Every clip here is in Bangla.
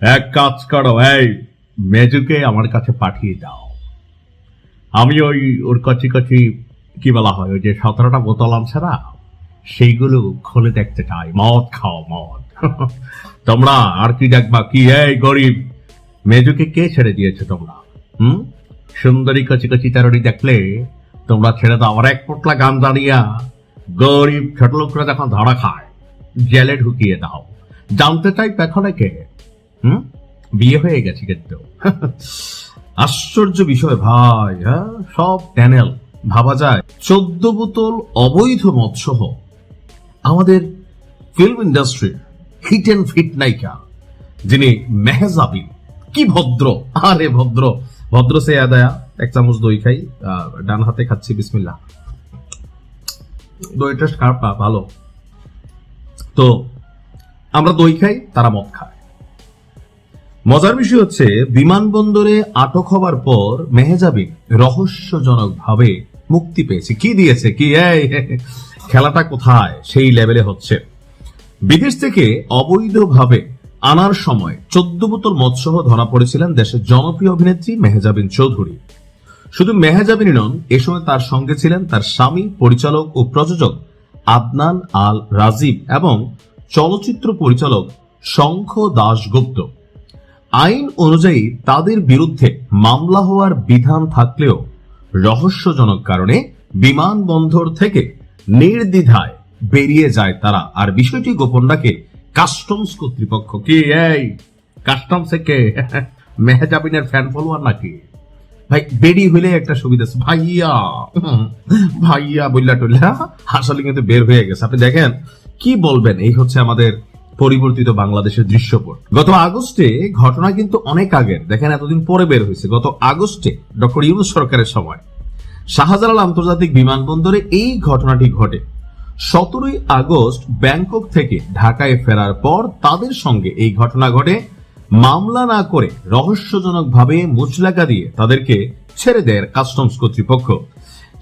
এক কাজ করো, এই মেজুকে আমার কাছে পাঠিয়ে দাও। আমি ওর কচি কচি কি বলা হয়, ওই যে 17টা বোতল আছে না, সেইগুলো খুলে দেখতে চাই। মদ খাও, মদ। তোমরা আর কি দেখবা? কি এই গরিব মেজুকে কে ছেড়ে দিয়েছে তোমরা? সুন্দরী কচি কচি তারড়ি দেখলে তোমরা ছেড়ে দাও। আমার এক পোটলা গান জানিয়া গরিব ছোট লোকরা যখন ধরা খায় জেলে ঢুকিয়ে দাও। জানতে চাই পেছনে কে? বিয়ে হয়ে গেছে কিন্তু। আশ্চর্য বিষয় ভাই, হ্যাঁ, সব প্যানেল। ভাবা যায় 14 বোতল অবৈধ মদ সহ আমাদের ফিল্ম ইন্ডাস্ট্রির হিট অ্যান্ড ফিট নায়িকা যিনি মেহজাবিন, কি ভদ্র! আরে ভদ্র ভদ্র সে আদায়া। এক চামচ দই খাই, ডান হাতে খাচ্ছি, বিসমিল্লাহ। দইটা ভালো। তো আমরা দই খাই, তারা মদ খায়। মজার বিষয় হচ্ছে, বিমানবন্দরে আটক হবার পর মেহজাবিন রহস্যজনক ভাবে মুক্তি পেয়েছে। কি দিয়েছে? কি এই খেলাটা কোথায় সেই লেভেলে হচ্ছে। বিদেশ থেকে অবৈধভাবে আনার সময় 14 বোতল মদসহ ধরা পড়েছিলেন দেশের জনপ্রিয় অভিনেত্রী মেহজাবিন চৌধুরী। শুধু মেহজাবিনই নন, এ সময় তার সঙ্গে ছিলেন তার স্বামী, পরিচালক ও প্রযোজক আদনান আল রাজীব এবং চলচ্চিত্র পরিচালক শঙ্খ দাশগুপ্ত। আইন অনুযায়ী তাদের বিরুদ্ধে মামলা হওয়ার বিধান থাকলেও রহস্যজনক কারণে বিমানবন্দর থেকে নির্দ্বিধায় বেরিয়ে যায় তারা। আর বিষয়টি গোপন রাখে কাস্টমস কর্তৃপক্ষ। কি এই কাস্টমস কে মেহজাবিনের ফ্যান ফলোয়ার নাকি? ভাই বেরি হইলে একটা সুবিধা আছে, ভাইয়া ভাইয়া বললা টল্লা আসলে কিন্তু বের হয়ে গেছে। আপনি দেখেন কি বলবেন, এই হচ্ছে আমাদের পরিবর্তিত বাংলাদেশের দৃশ্যপট। গত আগস্টে ঘটনা কিন্তু অনেক আগের, দেখেন এতদিন পরে বের হয়েছে। গত আগস্টে ডক্টর ইউনূস সরকারের সময় শাহজালাল আন্তর্জাতিক বিমানবন্দরে এই ঘটনাটি ঘটে। 17ই আগস্ট ব্যাংকক থেকে ঢাকায় ফেরার পর তাদের সঙ্গে এই ঘটনা ঘটে। মামলা না করে রহস্যজনক ভাবে মুচলেকা দিয়ে তাদেরকে ছেড়ে দেয় কাস্টমস কর্তৃপক্ষ।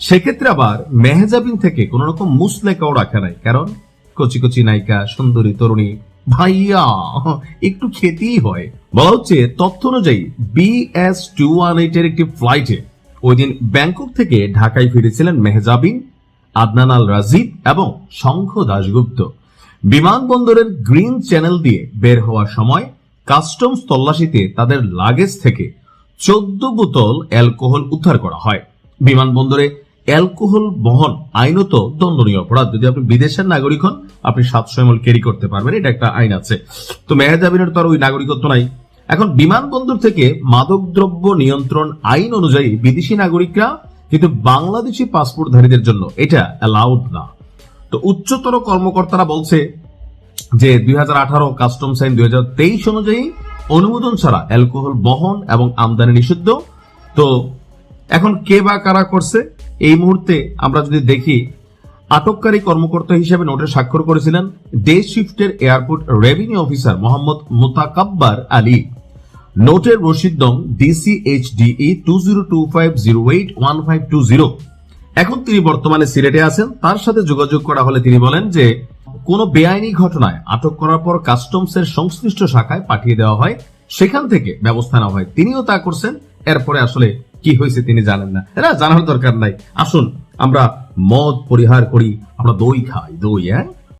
সেক্ষেত্রে আবার মেহজাবিন থেকে কোন রকম মুচলেকাও রাখা নাই, কারণ কচি কচি নায়িকা, সুন্দরী তরুণী, ভাইয়া একটু খেতেই হয়। বলা হচ্ছে তথ্য অনুযায়ী BS218 এর একটি ফ্লাইটে ওই দিন ব্যাংকক থেকে ঢাকায় ফিরেছিলেন মেহজাবিন, আদনান আল রাজীব এবং শঙ্খ দাশগুপ্ত। বিমানবন্দরের গ্রিন চ্যানেল দিয়ে বের হওয়ার সময় কাস্টমস তল্লাশিতে তাদের লাগেজ থেকে 14 বোতল অ্যালকোহল উদ্ধার করা হয়। বিমানবন্দরে অ্যালকোহল বহন আইনত দণ্ডনীয় অপরাধ। যদি আপনি বিদেশের নাগরিক হন, আপনি 700 ml ক্যারি করতে পারবেন, এটা একটা আইন আছে। তো মেহজাবিনের তো আর ওই নাগরিকত্ব নাই। এখন বিমানবন্দর থেকে মাদকদ্রব্য নিয়ন্ত্রণ আইন অনুযায়ী বিদেশি নাগরিকরা কিন্তু বাংলাদেশি পাসপোর্টধারীদের জন্য এটা অ্যালাউড না। তো উচ্চতর কর্মকর্তারা বলছে যে 2018 কাস্টমস আইন 2023 অনুযায়ী অনুমোদন ছাড়া অ্যালকোহল বহন এবং আমদানি নিষিদ্ধ। তো এখন কে বা কারা করছে এই মুহূর্তে আমরা যদি দেখি, আটককারী কর্মকর্তা হিসেবে নোটে স্বাক্ষর করেছিলেন ডে শিফটের airport revenue officer Mohammad Mutakabbar Ali. নোটের রসিদ নং DCHDE 2025081520। এখন তিনি বর্তমানে সিলেটে আছেন। তার সাথে যোগাযোগ করা হলে তিনি বলেন যে কোন বেআইনি ঘটনায় আটক করার পর কাস্টমসের সংশ্লিষ্ট শাখায় পাঠিয়ে দেওয়া হয়, সেখান থেকে ব্যবস্থা নেওয়া হয়। তিনিও তা করছেন। এরপরে আসলে কি হয়েছে তিনি জানেন না, এটা জানার দরকার নাই। আসুন আমরা মদ পরিহার করি, আমরা দই খাই, দই।